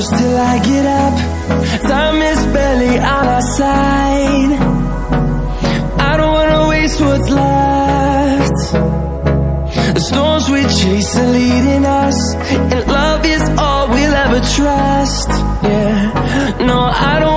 close till I get up. Time is barely on our side. I don't wanna waste what's left. The storms we chase are leading us, and love is all we'll ever trust. Yeah, no, I don't